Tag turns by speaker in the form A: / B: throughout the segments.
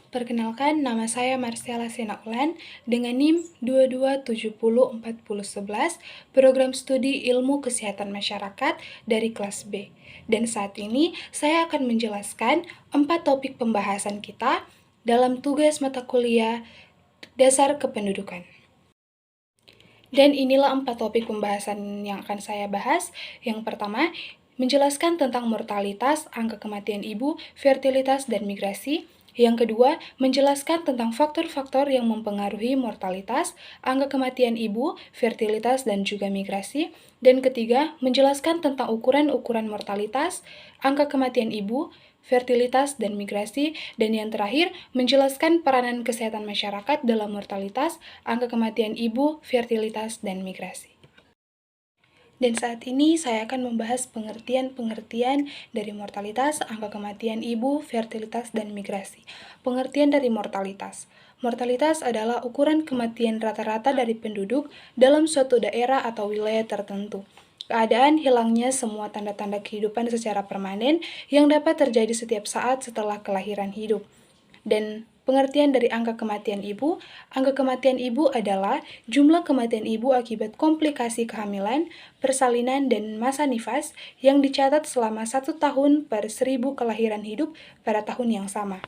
A: Perkenalkan, nama saya Marcella Senaulan dengan NIM 22704011, Program Studi Ilmu Kesehatan Masyarakat dari kelas B. Dan saat ini saya akan menjelaskan 4 topik pembahasan kita dalam tugas mata kuliah Dasar Kependudukan. Dan inilah 4 topik pembahasan yang akan saya bahas. Yang pertama, menjelaskan tentang mortalitas, angka kematian ibu, fertilitas, dan migrasi. Yang kedua, menjelaskan tentang faktor-faktor yang mempengaruhi mortalitas, angka kematian ibu, fertilitas, dan juga migrasi. Dan ketiga, menjelaskan tentang ukuran-ukuran mortalitas, angka kematian ibu, fertilitas, dan migrasi. Dan yang terakhir, menjelaskan peranan kesehatan masyarakat dalam mortalitas, angka kematian ibu, fertilitas, dan migrasi. Dan saat ini saya akan membahas pengertian-pengertian dari mortalitas, angka kematian ibu, fertilitas, dan migrasi. Pengertian dari mortalitas. Mortalitas adalah ukuran kematian rata-rata dari penduduk dalam suatu daerah atau wilayah tertentu. Keadaan hilangnya semua tanda-tanda kehidupan secara permanen yang dapat terjadi setiap saat setelah kelahiran hidup. Dan pengertian dari angka kematian ibu adalah jumlah kematian ibu akibat komplikasi kehamilan, persalinan, dan masa nifas yang dicatat selama 1 tahun per 1000 kelahiran hidup pada tahun yang sama.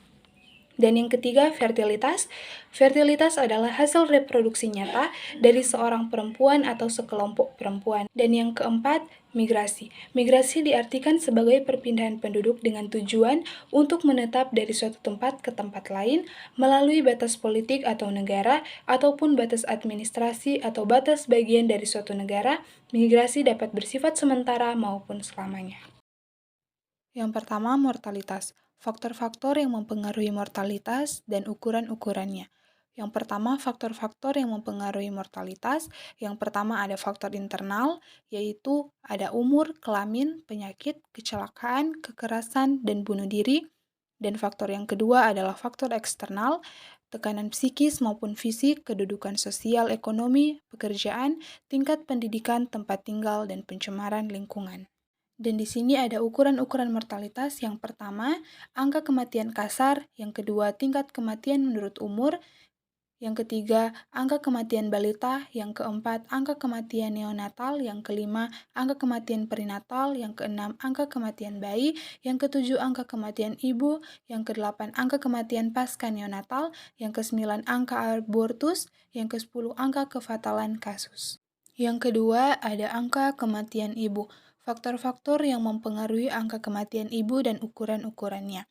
A: Dan yang ketiga, fertilitas. Fertilitas adalah hasil reproduksi nyata dari seorang perempuan atau sekelompok perempuan. Dan yang keempat, migrasi. Migrasi diartikan sebagai perpindahan penduduk dengan tujuan untuk menetap dari suatu tempat ke tempat lain melalui batas politik atau negara ataupun batas administrasi atau batas bagian dari suatu negara. Migrasi dapat bersifat sementara maupun selamanya. Yang pertama, mortalitas. Faktor-faktor yang mempengaruhi mortalitas dan ukuran-ukurannya. Yang pertama, faktor-faktor yang mempengaruhi mortalitas. Yang pertama ada faktor internal, yaitu ada umur, kelamin, penyakit, kecelakaan, kekerasan, dan bunuh diri. Dan faktor yang kedua adalah faktor eksternal, tekanan psikis maupun fisik, kedudukan sosial, ekonomi, pekerjaan, tingkat pendidikan, tempat tinggal, dan pencemaran lingkungan. Dan di sini ada ukuran-ukuran mortalitas. Yang pertama, angka kematian kasar. Yang kedua, tingkat kematian menurut umur. Yang ketiga, angka kematian balita. Yang keempat, angka kematian neonatal. Yang kelima, angka kematian perinatal. Yang keenam, angka kematian bayi. Yang ketujuh, angka kematian ibu. Yang kedelapan, angka kematian pasca neonatal. Yang kesembilan, angka abortus. Yang kesepuluh, angka kefatalan kasus. Yang kedua, ada angka kematian ibu. Faktor-faktor yang mempengaruhi angka kematian ibu dan ukuran-ukurannya.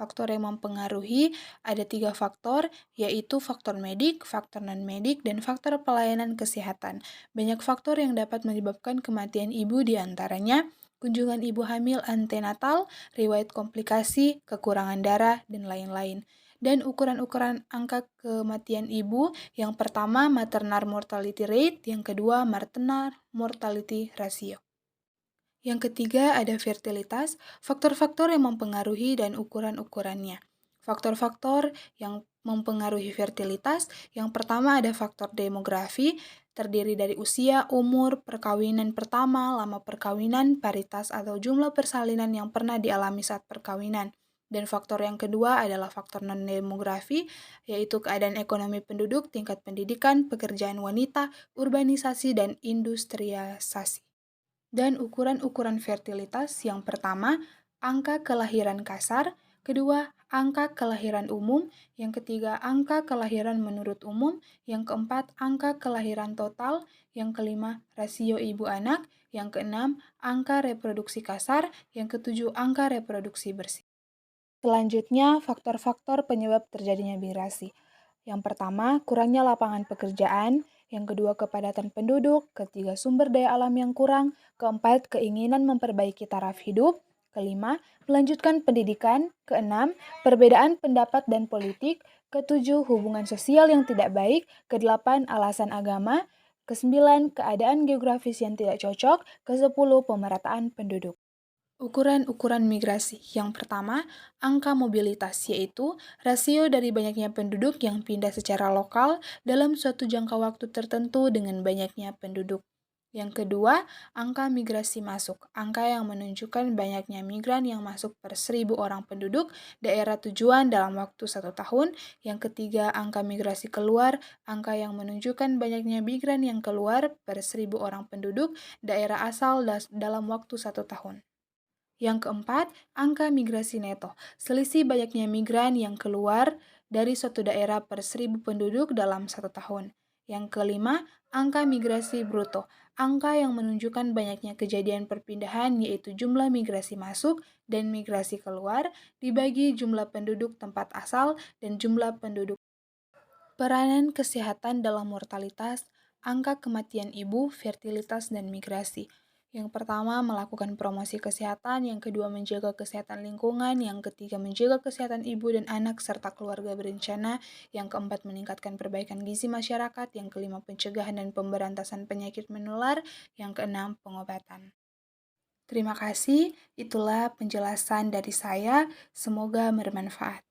A: Faktor yang mempengaruhi ada 3 faktor, yaitu faktor medik, faktor non-medik, dan faktor pelayanan kesehatan. Banyak faktor yang dapat menyebabkan kematian ibu diantaranya kunjungan ibu hamil antenatal, riwayat komplikasi, kekurangan darah, dan lain-lain. Dan ukuran-ukuran angka kematian ibu, yang pertama maternal mortality rate, yang kedua maternal mortality ratio. Yang ketiga ada fertilitas, faktor-faktor yang mempengaruhi dan ukuran-ukurannya. Faktor-faktor yang mempengaruhi fertilitas, yang pertama ada faktor demografi, terdiri dari usia, umur, perkawinan pertama, lama perkawinan, paritas atau jumlah persalinan yang pernah dialami saat perkawinan. Dan faktor yang kedua adalah faktor non-demografi, yaitu keadaan ekonomi penduduk, tingkat pendidikan, pekerjaan wanita, urbanisasi, dan industrialisasi. Dan ukuran-ukuran fertilitas yang pertama, angka kelahiran kasar, kedua, angka kelahiran umum, yang ketiga, angka kelahiran menurut umum, yang keempat, angka kelahiran total, yang kelima, rasio ibu anak, yang keenam, angka reproduksi kasar, yang ketujuh, angka reproduksi bersih. Selanjutnya, faktor-faktor penyebab terjadinya migrasi. Yang pertama, kurangnya lapangan pekerjaan. Yang kedua, kepadatan penduduk. Ketiga, sumber daya alam yang kurang. Keempat, keinginan memperbaiki taraf hidup. Kelima, melanjutkan pendidikan. Keenam, perbedaan pendapat dan politik. Ketujuh, hubungan sosial yang tidak baik. Kedelapan, alasan agama. Kesembilan, keadaan geografis yang tidak cocok. Kesepuluh, pemerataan penduduk. Ukuran-ukuran migrasi. Yang pertama, angka mobilitas, yaitu rasio dari banyaknya penduduk yang pindah secara lokal dalam suatu jangka waktu tertentu dengan banyaknya penduduk. Yang kedua, angka migrasi masuk, angka yang menunjukkan banyaknya migran yang masuk per 1.000 orang penduduk daerah tujuan dalam waktu 1 tahun. Yang ketiga, angka migrasi keluar, angka yang menunjukkan banyaknya migran yang keluar per 1.000 orang penduduk daerah asal dalam waktu 1 tahun. Yang keempat, angka migrasi neto, selisih banyaknya migran yang keluar dari suatu daerah per 1.000 penduduk dalam 1 tahun. Yang kelima, angka migrasi bruto, angka yang menunjukkan banyaknya kejadian perpindahan yaitu jumlah migrasi masuk dan migrasi keluar dibagi jumlah penduduk tempat asal dan jumlah penduduk. Peranan kesehatan dalam mortalitas, angka kematian ibu, fertilitas, dan migrasi. Yang pertama, melakukan promosi kesehatan, yang kedua, menjaga kesehatan lingkungan, yang ketiga, menjaga kesehatan ibu dan anak serta keluarga berencana, yang keempat, meningkatkan perbaikan gizi masyarakat, yang kelima, pencegahan dan pemberantasan penyakit menular, yang keenam, pengobatan. Terima kasih, itulah penjelasan dari saya, semoga bermanfaat.